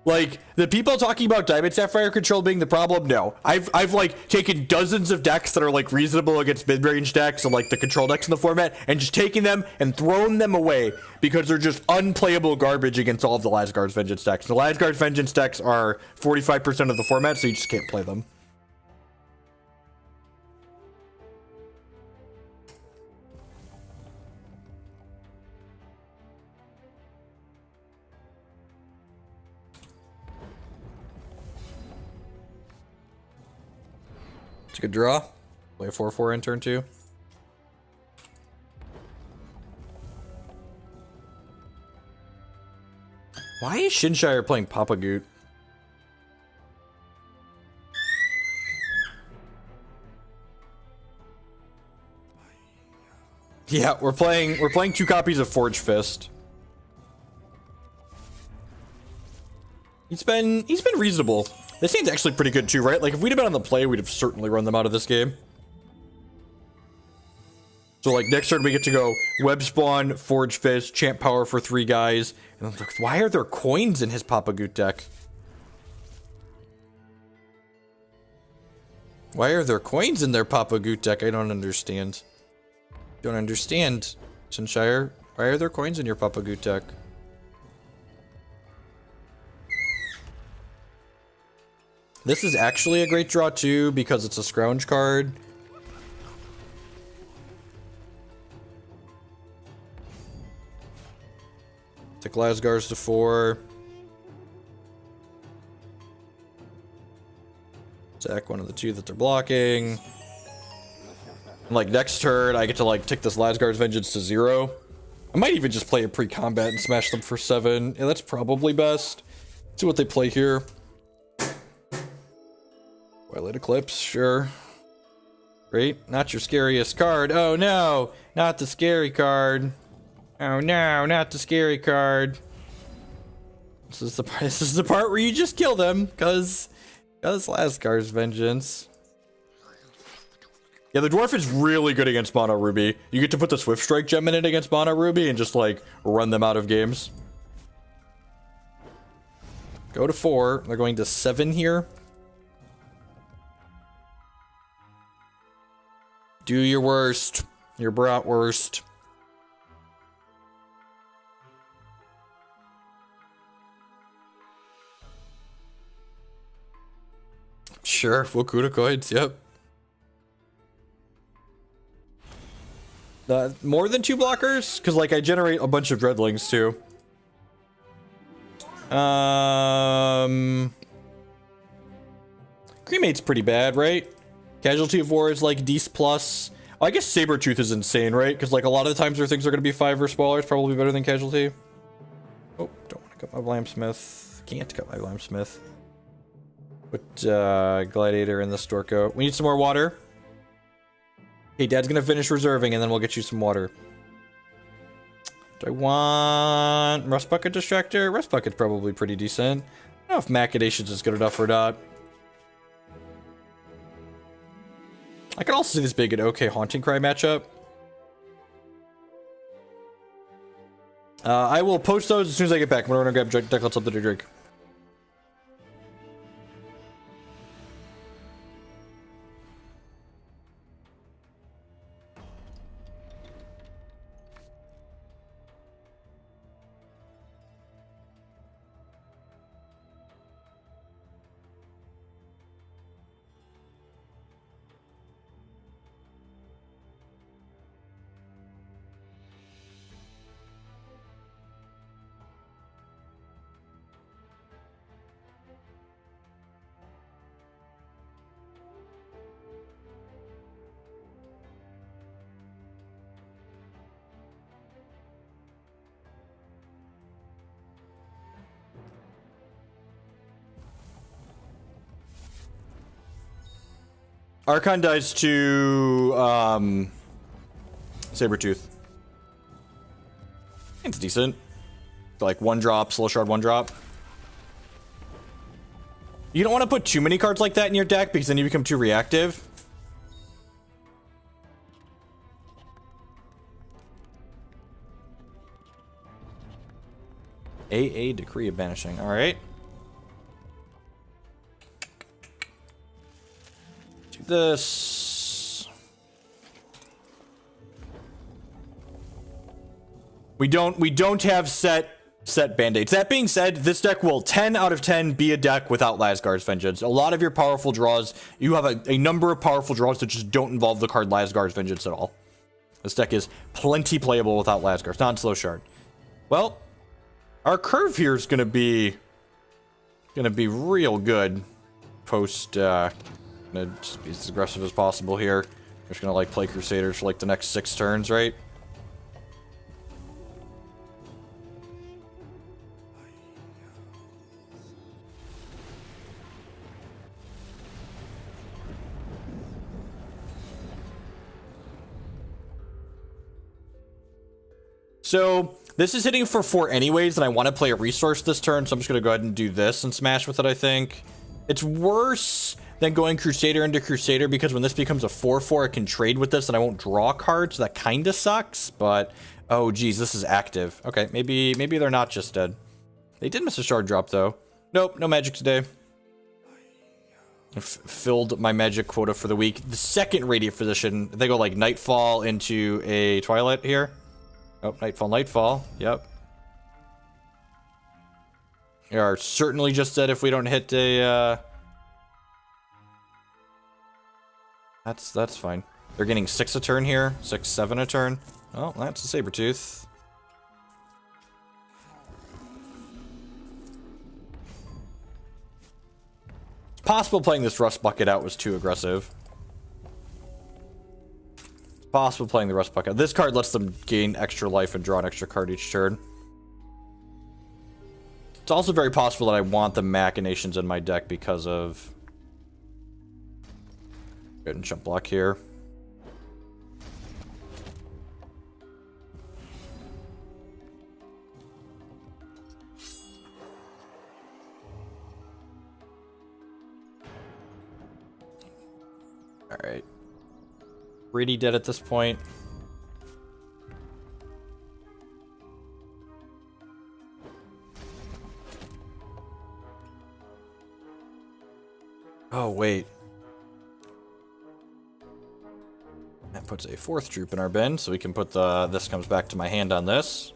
Like, the people talking about Diamond Sapphire control being the problem, no. I've like, taken dozens of decks that are, like, reasonable against mid-range decks and, like, the control decks in the format, and just taken them and thrown them away because they're just unplayable garbage against all of the Lazgar's Vengeance decks. The Lazgar's Vengeance decks are 45% of the format, so you just can't play them. It's a good draw. Play a 4/4 in turn 2. Why is Shinshire playing Papa Goot? Yeah, we're playing 2 copies of Forgefist. He's been reasonable. This hand's actually pretty good too, right? Like, if we'd have been on the play, we'd have certainly run them out of this game. So, like, next turn we get to go Webspawn, Forgefist, Champ Power for 3 guys. And I'm like, why are there coins in his Papa Goot deck? Why are there coins in their Papa Goot deck? I don't understand. Don't understand, Shinshire. Why are there coins in your Papa Goot deck? This is actually a great draw too, because it's a scrounge card. Take Lazgar's to 4. Sack one of the 2 that they're blocking. And, like, next turn, I get to, like, take this Lazgar's Vengeance to 0. I might even just play a pre-combat and smash them for 7. Yeah, that's probably best. Let's see what they play here. Twilight Eclipse, sure. Great. Not your scariest card. Oh no! Not the scary card. Oh no, not the scary card. This is the part where you just kill them, cause Lazgar's Vengeance. Yeah, the dwarf is really good against Mono Ruby. You get to put the Swift Strike gem in it against Mono Ruby and just, like, run them out of games. Go to 4. They're going to 7 here. Do your worst. Your bratwurst. Sure, Wakuta coins, yep. More than 2 blockers? Because, like, I generate a bunch of Redlings, too. Cremate's pretty bad, right? Casualty of War is, like, Dece plus. Oh, I guess Sabretooth is insane, right? Because, like, a lot of the times their things are going to be 5 or smaller. It's probably better than Casualty. Oh, don't want to cut my Blamsmith. Can't cut my Blamsmith. Put Gladiator in the Storko. We need some more water. Hey, Dad's gonna finish reserving, and then we'll get you some water. Do I want Rustbucket Distractor? Rustbucket's probably pretty decent. I don't know if Machinations is good enough or not. I could also see this being an okay Haunting Cry matchup. I will post those as soon as I get back. I'm gonna grab Declan something to drink. Archon dies to Sabretooth. It's decent. Like 1-drop, Soul Shard 1-drop. You don't want to put too many cards like that in your deck because then you become too reactive. AA Decree of Banishing. Alright. at this. We don't have set band-aids. That being said, this deck will 10 out of 10 be a deck without Lazgar's Vengeance. A lot of your powerful draws, you have a number of powerful draws that just don't involve the card Lazgar's Vengeance at all. This deck is plenty playable without Lazgar's non-slow shard. Well, our curve here is gonna be real good. Post, gonna just be as aggressive as possible here. We're just gonna like play Crusaders for like the next 6 turns, right? So this is hitting for 4 anyways, and I want to play a resource this turn, so I'm just going to go ahead and do this and smash with it, I think. It's worse than going Crusader into Crusader, because when this becomes a 4-4, it can trade with this, and I won't draw cards, so that kind of sucks, but... Oh, geez, this is active. Okay, maybe they're not just dead. They did miss a shard drop, though. Nope, no magic today. Filled my magic quota for the week. The second Radiant Physician, they go, like, Nightfall into a Twilight here. Oh, Nightfall, yep. They are certainly just dead if we don't hit a, That's fine. They're getting 6 a turn here, 6, 7 a turn. Oh, that's a Sabretooth. It's possible playing this Rustbucket out was too aggressive. Possible playing the Rustbucket. This card lets them gain extra life and draw an extra card each turn. It's also very possible that I want the Machinations in my deck because of... Good and jump block here. Alright. Pretty dead at this point. Oh, wait. That puts a 4th troop in our bin, so we can put the... This comes back to my hand on this.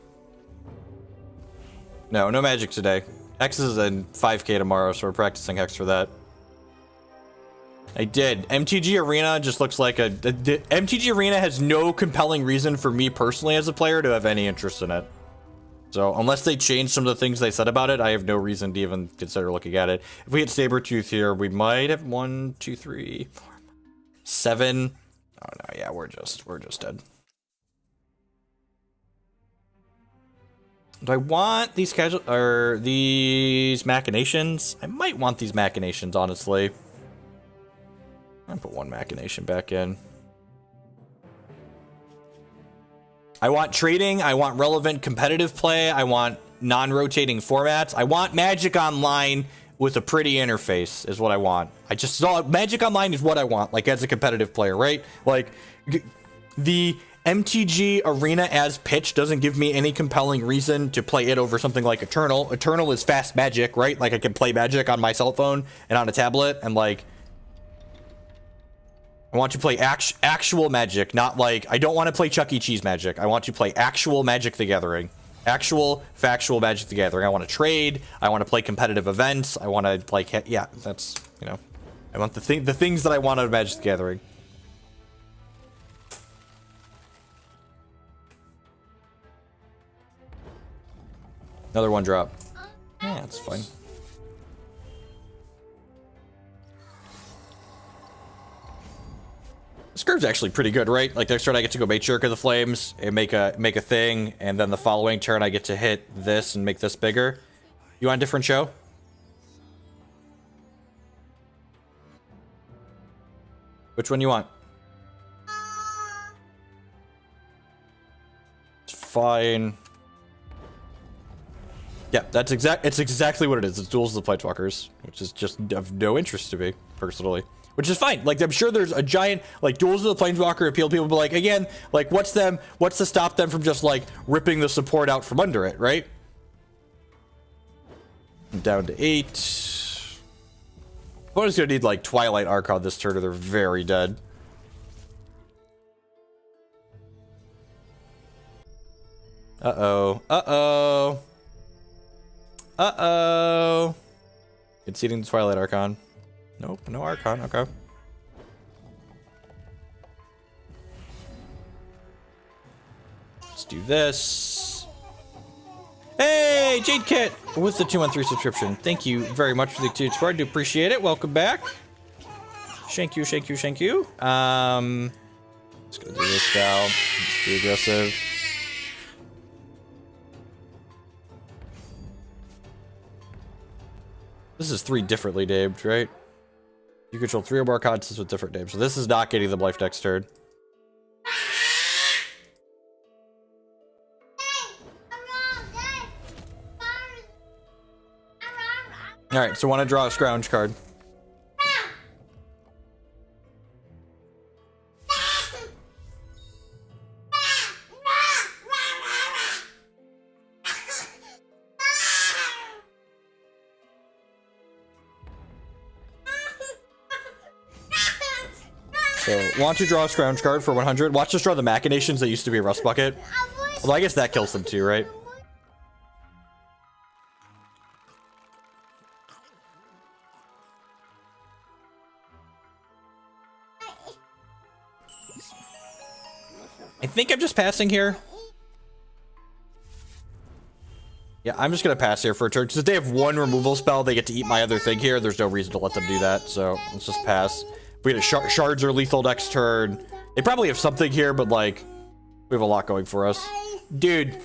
No magic today. Hex is in 5k tomorrow, so we're practicing Hex for that. I did. MTG Arena just looks like a... MTG Arena has no compelling reason for me personally as a player to have any interest in it. So, unless they change some of the things they said about it, I have no reason to even consider looking at it. If we hit Sabretooth here, we might have 1, 2, 3, 4, 7. Oh no, yeah, we're just dead. Do I want these these Machinations? I might want these Machinations, honestly. I'm gonna put 1 Machination back in. I want trading, I want relevant competitive play, I want non-rotating formats, I want Magic Online with a pretty interface is what I want. I just saw Magic Online is what I want, like as a competitive player, right? Like, the MTG Arena as pitched doesn't give me any compelling reason to play it over something like Eternal. Eternal is fast Magic, right? Like I can play Magic on my cell phone and on a tablet, and like, I want to play actual Magic, not like... I don't want to play Chuck E. Cheese Magic. I want to play actual Magic the Gathering. Actual, factual Magic the Gathering. I want to trade. I want to play competitive events. I want to, like... Yeah, that's, you know... I want the things that I want out of Magic the Gathering. Another 1 drop. Yeah, that's fine. This curve's actually pretty good, right? Like next turn I get to go Matriarch of the Flames and make a thing, and then the following turn I get to hit this and make this bigger. You want a different show? Which one you want? It's fine. Yeah, it's exactly what it is. It's Duels of the Planeswalkers, which is just of no interest to me, personally. Which is fine. Like, I'm sure there's a giant, like, Duels of the Planeswalker appeal. People be like, again, like, what's to stop them from just, like, ripping the support out from under it, right? Down to 8. Opponent's gonna need like Twilight Archon this turn or they're very dead. Uh-oh. Uh-oh. Uh-oh. Conceding the Twilight Archon. Nope, no Archon, okay. Let's do this. Hey, Jade Kit! With the 213 subscription. Thank you very much for the 2 support. I do appreciate it. Welcome back. Shank you, shank you, shank you. Just gonna do this now. Just be aggressive. This is 3 differently named, right? You control 3 or more constants with different names. So this is not getting them life next turn. Alright, so want to draw a scrounge card. So, want to draw a scrounge card for 100. Watch us draw the Machinations that used to be a Rustbucket. Although I guess that kills them too, right? I think I'm just passing here. Yeah, I'm just gonna pass here for a turn. Because if they have 1 removal spell, they get to eat my other thing here. There's no reason to let them do that, so let's just pass. If we get a shards are lethal next turn. They probably have something here, but like, we have a lot going for us. Dude.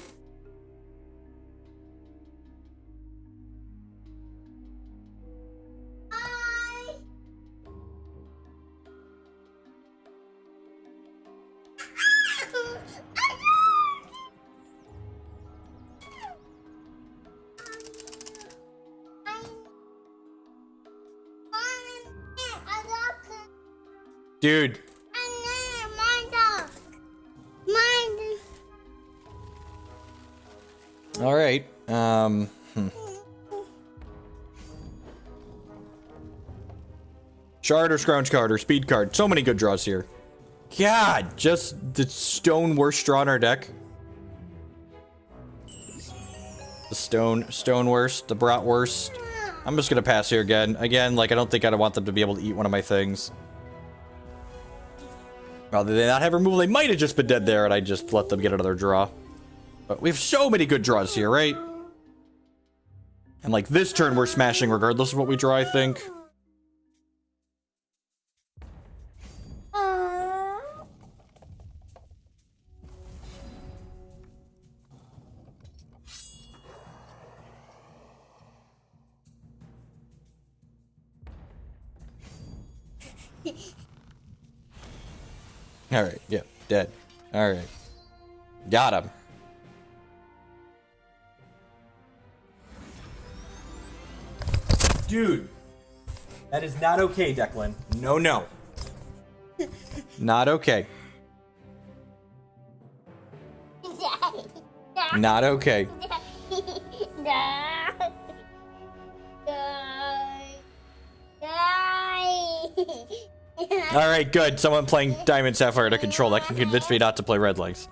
Dude. All right. Shard or scrounge card or speed card. So many good draws here. God, just the stone worst draw in our deck. The stone worst, the brat worst. I'm just gonna pass here again. Again, like I don't think I'd want them to be able to eat one of my things. Rather than not have removal, they might have just been dead there and I just let them get another draw. But we have so many good draws here, right? And like this turn, we're smashing regardless of what we draw, I think. Alright, yeah, dead. Alright. Got him. Dude. That is not okay, Declan. No, no. Not okay. Not okay. Alright, good. Someone playing Diamond Sapphire to control. That can convince me not to play Redlings.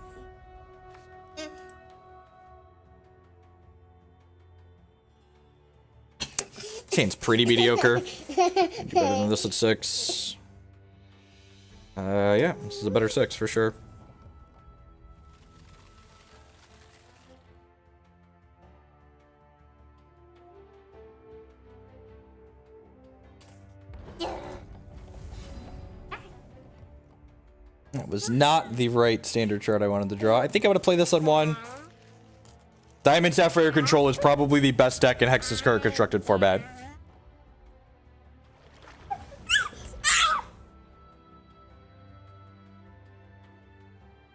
Chain's pretty mediocre. Better than this at 6. Yeah, this is a better 6 for sure. That was not the right standard chart I wanted to draw. I think I'm going to play this on 1. Diamond Sapphire Control is probably the best deck in Hex's current constructed format.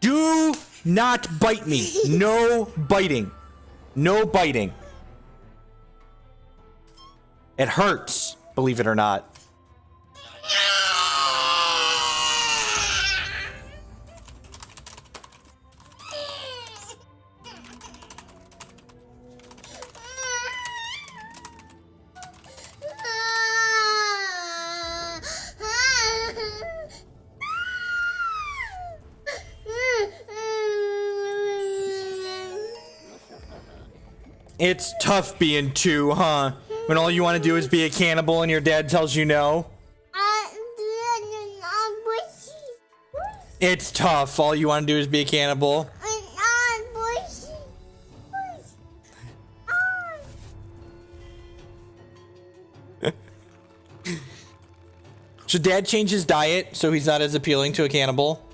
Do not bite me. No biting. No biting. It hurts, believe it or not. It's tough being 2, huh? When all you want to do is be a cannibal and your dad tells you no? It's tough. All you want to do is be a cannibal. Should dad change his diet so he's not as appealing to a cannibal?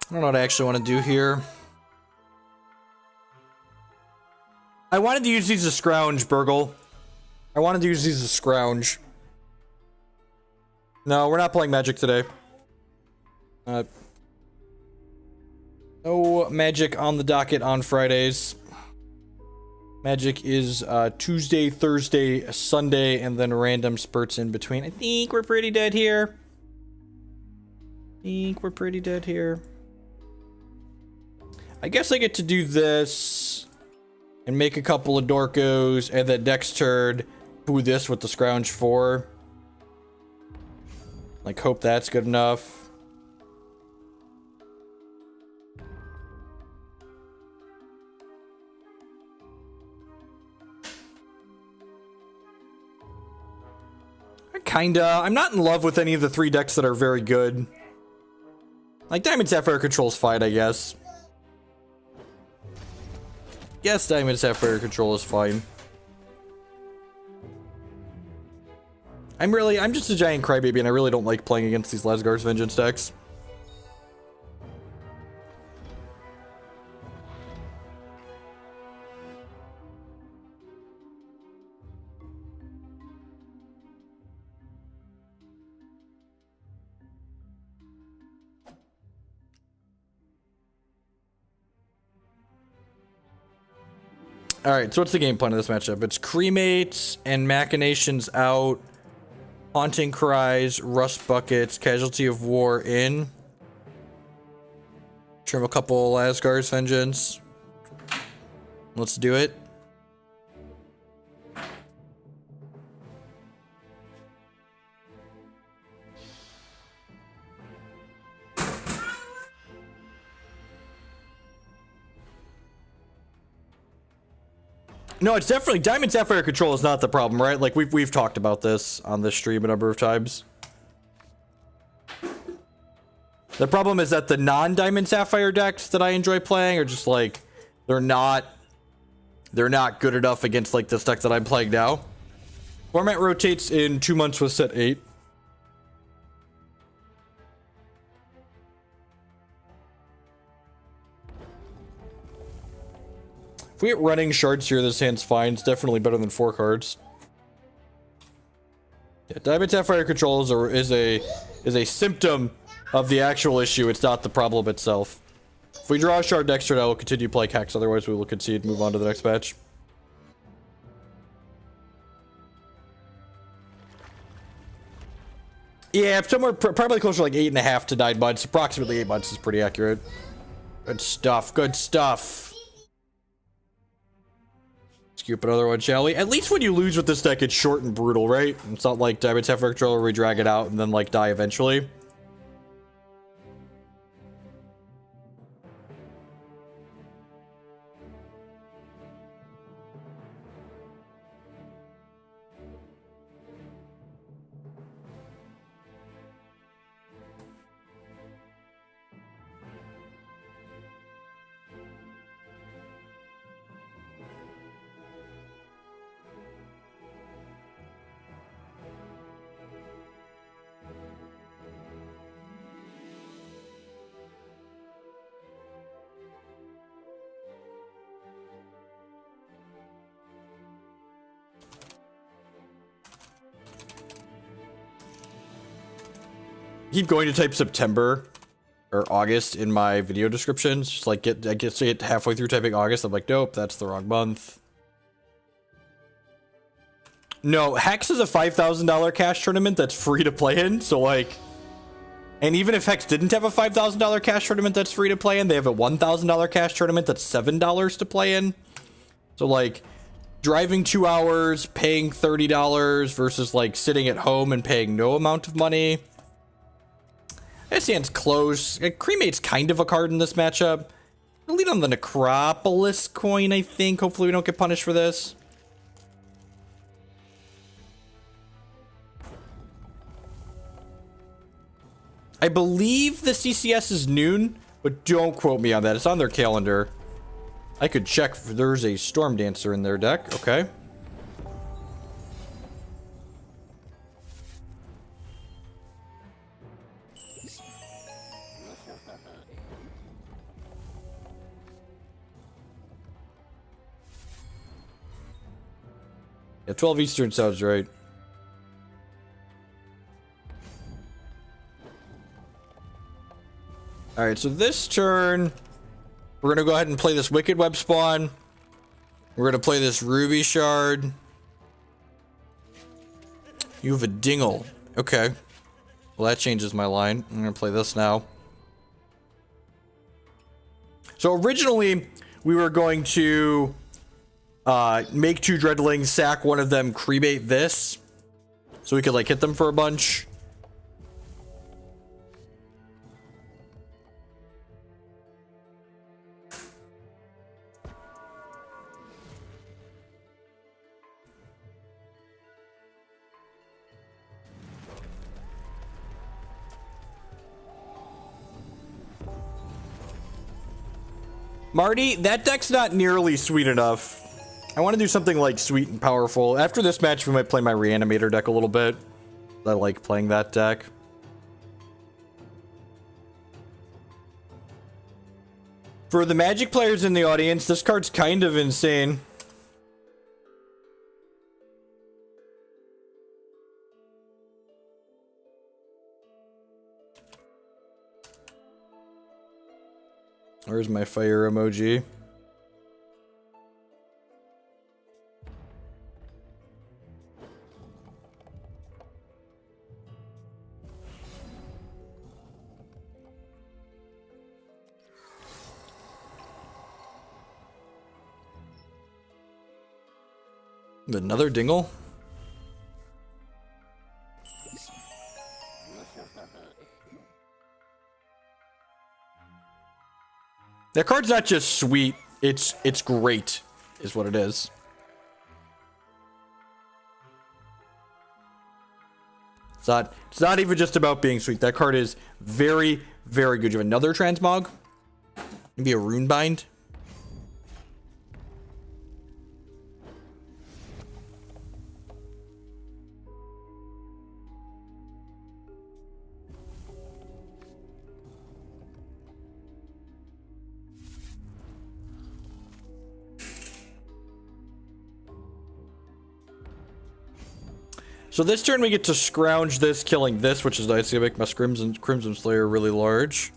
I don't know what I actually want to do here. I wanted to use these as scrounge, Burgle. I wanted to use these as scrounge. No, we're not playing Magic today. No Magic on the docket on Fridays. Magic is Tuesday, Thursday, Sunday, and then random spurts in between. I think we're pretty dead here. I guess I get to do this and make a couple of Dorkos and then next turn do this with the scrounge 4. Like, hope that's good enough. I'm not in love with any of the 3 decks that are very good. Like, Diamond Sapphire Control's fine, I guess. Yes, Diamond Sapphire Control is fine. I'm just a giant crybaby, and I really don't like playing against these Lazgar's Vengeance decks. Alright, so what's the game plan of this matchup? It's Cremate and Machinations out. Haunting Cries, Rust Buckets, Casualty of War in. Trim a couple Lazgar's Vengeance. Let's do it. No, it's definitely Diamond Sapphire Control is not the problem, right? Like we've talked about this on this stream a number of times. The problem is that the non-Diamond Sapphire decks that I enjoy playing are just like they're not good enough against like this deck that I'm playing now. Format rotates in 2 months with set 8. If we get running shards here, this hand's fine. It's definitely better than 4 cards. Yeah, Diamond Sapphire Control is a symptom of the actual issue. It's not the problem itself. If we draw a shard next turn, I will continue to play Hex. Otherwise, we will concede and move on to the next match. Yeah, somewhere probably closer to like 8.5 to 9 months. Approximately 8 months is pretty accurate. Good stuff. Good stuff. Scoop another one, shall we? At least when you lose with this deck, it's short and brutal, right? It's not like Diamond Sapphire Control where we drag it out and then like die eventually. keep going to type September or August in my video descriptions. Just like I get halfway through typing August, I'm like, nope, that's the wrong month. No, Hex is a $5,000 cash tournament that's free to play in. So like, and even if Hex didn't have a $5,000 cash tournament that's free to play in, they have a $1,000 cash tournament that's $7 to play in. So like, driving 2 hours, paying $30 versus like sitting at home and paying no amount of money. That stands close. Cremate's kind of a card in this matchup. I'll lead on the Necropolis coin, I think. Hopefully we don't get punished for this. I believe the CCS is noon, but don't quote me on that. It's on their calendar. I could check if there's a Storm Dancer in their deck. Okay. Yeah, 12 Eastern sounds right. Alright, so this turn, we're going to go ahead and play this Wicked Webspawn. We're going to play this Ruby Shard. You have a Dingle. Okay. Well, that changes my line. I'm going to play this now. So originally, we were going to make 2 Dreadlings, sack one of them, cremate this. So we could like hit them for a bunch. Marty, that deck's not nearly sweet enough. I want to do something like sweet and powerful. After this match, we might play my Reanimator deck a little bit. I like playing that deck. For the Magic players in the audience, this card's kind of insane. Where's my fire emoji? Another Dingle? That card's not just sweet, it's great, is what it is. It's not even just about being sweet. That card is very, very good. You have another Transmog? Maybe a Runebind? So this turn we get to scrounge this, killing this, which is nice. It's gonna make my Crimson Slayer really large.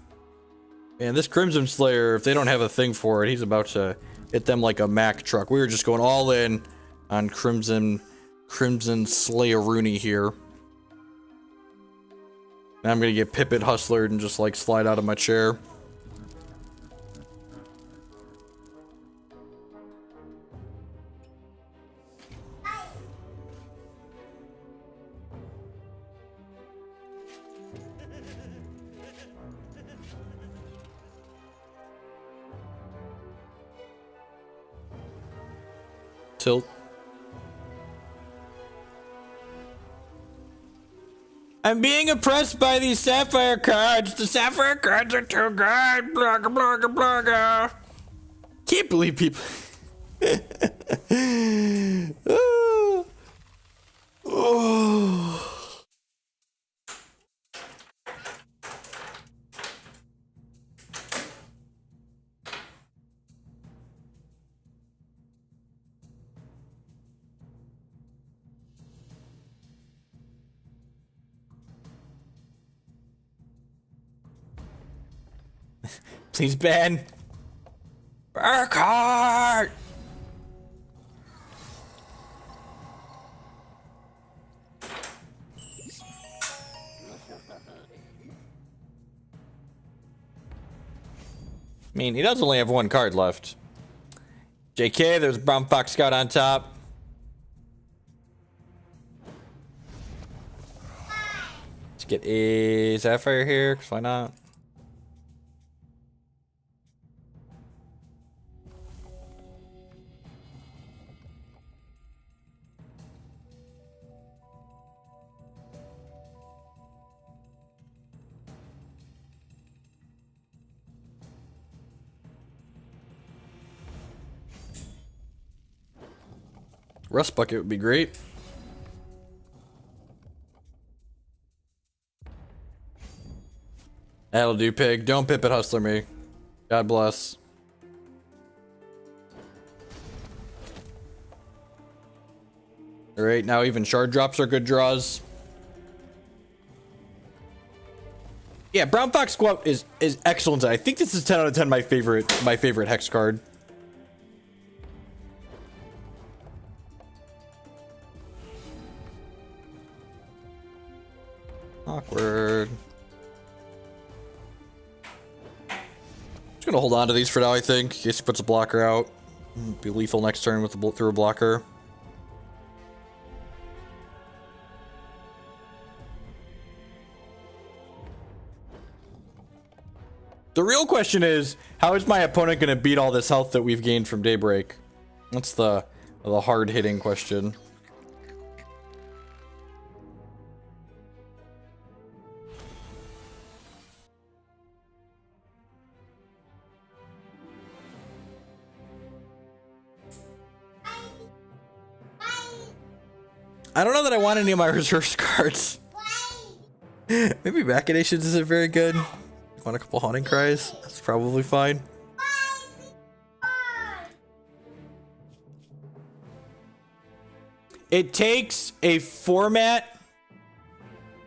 And this Crimson Slayer, if they don't have a thing for it, he's about to hit them like a Mack truck. We were just going all in on Crimson Slayer Rooney here. And I'm gonna get Pippet hustlered and just like slide out of my chair. Tilt. I'm being oppressed by these sapphire cards. The sapphire cards are too good. Blogger, blogger, blogger. Can't believe people. Oh. Oh. Please ban. Burkhart! I mean, he does only have one card left. JK, there's Brown Fox Scout on top. Let's get a Sapphire here, because why not? Rustbucket would be great. That'll do, pig. Don't pip it, hustler me. God bless. Alright, now even shard drops are good draws. Yeah, Brown Fox Squat is excellent. I think this is 10 out of 10 my favorite hex card. Awkward. Just gonna hold on to these for now, I think. In case he puts a blocker out. Be lethal next turn with the through a blocker. The real question is, how is my opponent gonna beat all this health that we've gained from Daybreak? That's the hard-hitting question. I don't know that I want any of my reserve cards. Maybe Machinations isn't very good. Want a couple Haunting Cries? That's probably fine. It takes a format.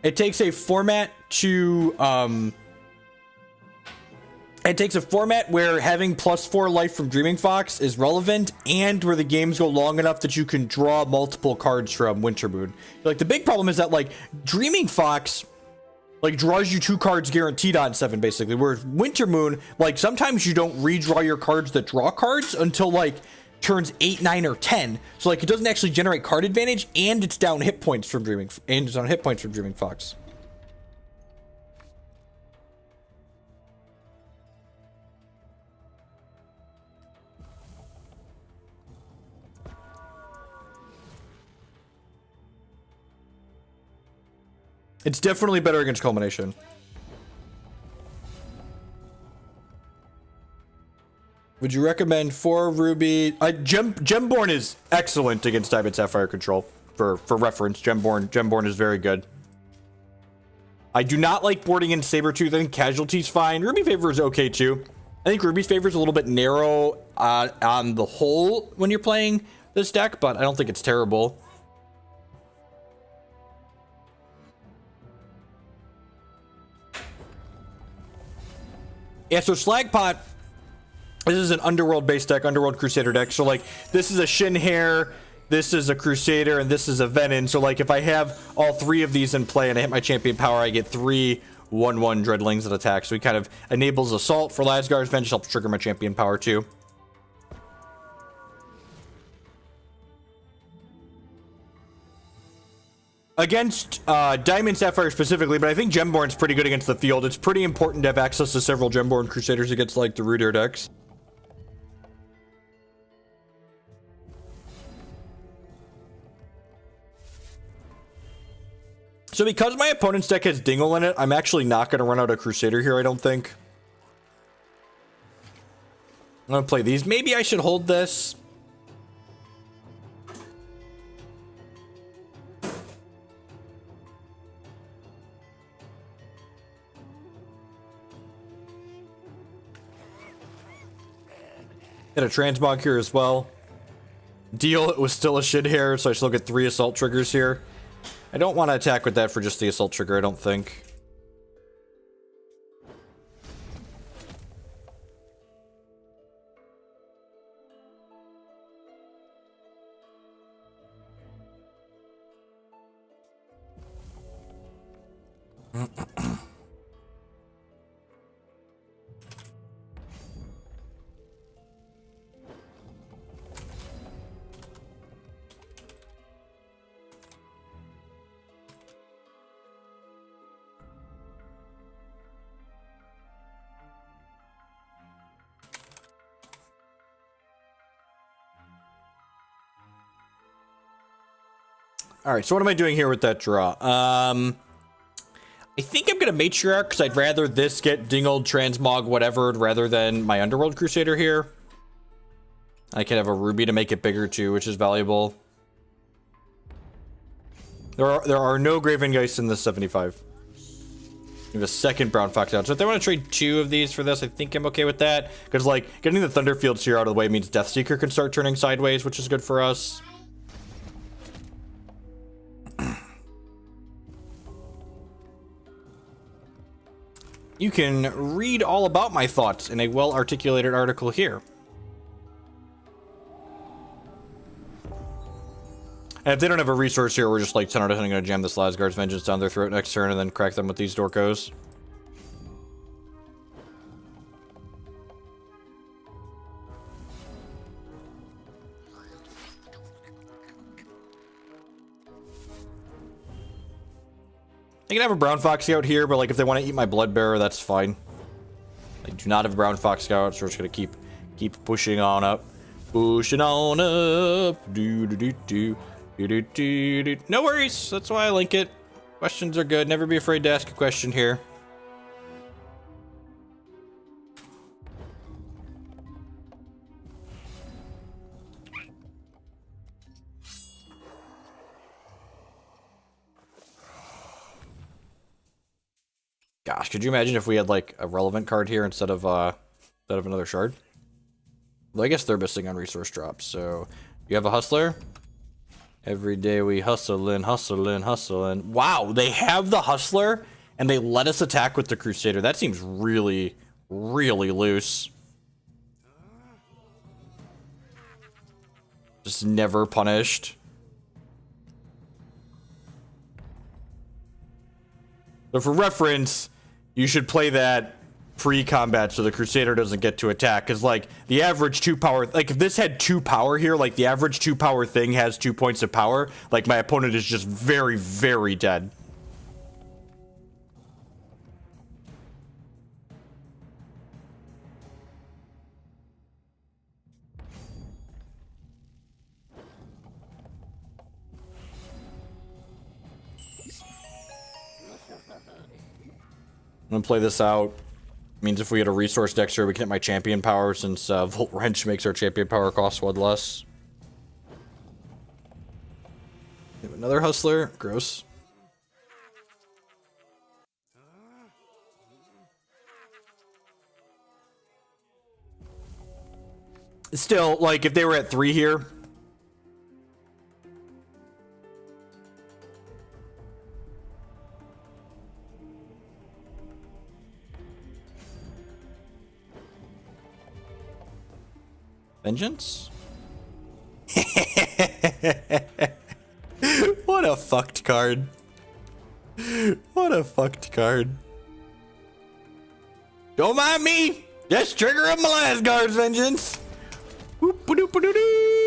It takes a format to it takes a format where having +4 life from Dreaming Fox is relevant, and where the games go long enough that you can draw multiple cards from Wintermoon. Like, the big problem is that, like, Dreaming Fox, like, draws you 2 cards guaranteed on 7, basically. Whereas Wintermoon, like, sometimes you don't redraw your cards that draw cards until, like, turns 8, 9, or 10. So, like, it doesn't actually generate card advantage, and it's down hit points from Dreaming Fox. It's definitely better against Culmination. Would you recommend 4 Ruby? Gemborn is excellent against Diamond Sapphire control. For reference, Gemborn is very good. I do not like boarding in Sabretooth. I think Casualty's fine. Ruby Favor is okay too. I think Ruby's Favor is a little bit narrow on the whole when you're playing this deck, but I don't think it's terrible. Yeah, so Slagpot, this is an Underworld based deck, Underworld Crusader deck. So, like, this is a Shin Hair, this is a Crusader, and this is a Venom. So, like, if I have all 3 of these in play and I hit my champion power, I get 3 1/1 Dreadlings that attack. So, he kind of enables Assault for Lazgar's Vengeance, helps trigger my champion power too. Against Diamond Sapphire specifically, but I think Gemborn's pretty good against the field. It's pretty important to have access to several Gemborn Crusaders against, like, the Ruder decks. So because my opponent's deck has Dingle in it, I'm actually not going to run out a Crusader here, I don't think. I'm going to play these. Maybe I should hold this. Get a Transmog here as well. Deal, it was still a Shin Hair, so I still get 3 Assault triggers here. I don't want to attack with that for just the Assault trigger, I don't think. All right, so what am I doing here with that draw? I think I'm gonna Matriarch because I'd rather this get dingled, transmog, whatever, rather than my Underworld Crusader here. I can have a Ruby to make it bigger too, which is valuable. There are no Graven Geists in this 75. We have a second Brown Fox out. So if they want to trade 2 of these for this, I think I'm okay with that. Because, like, getting the Thunderfield Seer out of the way means Deathseeker can start turning sideways, which is good for us. You can read all about my thoughts in a well-articulated article here. And if they don't have a resource here, we're just like 10 out of 10 gonna jam this Lazgar's Vengeance down their throat next turn and then crack them with these Dorkos. They can have a Brown Fox Scout here, but like if they want to eat my Bloodbearer, that's fine. I do not have a Brown Fox Scout, so we're just gonna keep pushing on up. Pushing on up. Do. No worries, that's why I link it. Questions are good. Never be afraid to ask a question here. Gosh, could you imagine if we had like a relevant card here instead of another shard? Well, I guess they're missing on resource drops, so you have a Hustler. Every day we hustling. Wow, they have the Hustler, and they let us attack with the Crusader. That seems really, really loose. Just never punished. So for reference, you should play that pre-combat so the Crusader doesn't get to attack, because like the average 2 power, like if this had 2 power here, like the average 2 power thing has 2 points of power, like my opponent is just very, very dead. I'm gonna play this out. Means if we had a resource deck here, we can hit my champion power, since Volt Wrench makes our champion power cost 1 less. We have another Hustler. Gross. Still, like, if they were at 3 here... Vengeance? What a fucked card. What a fucked card. Don't mind me. Just trigger up my Lazgar's Vengeance. Whoop-a-doop-a-doo-doo.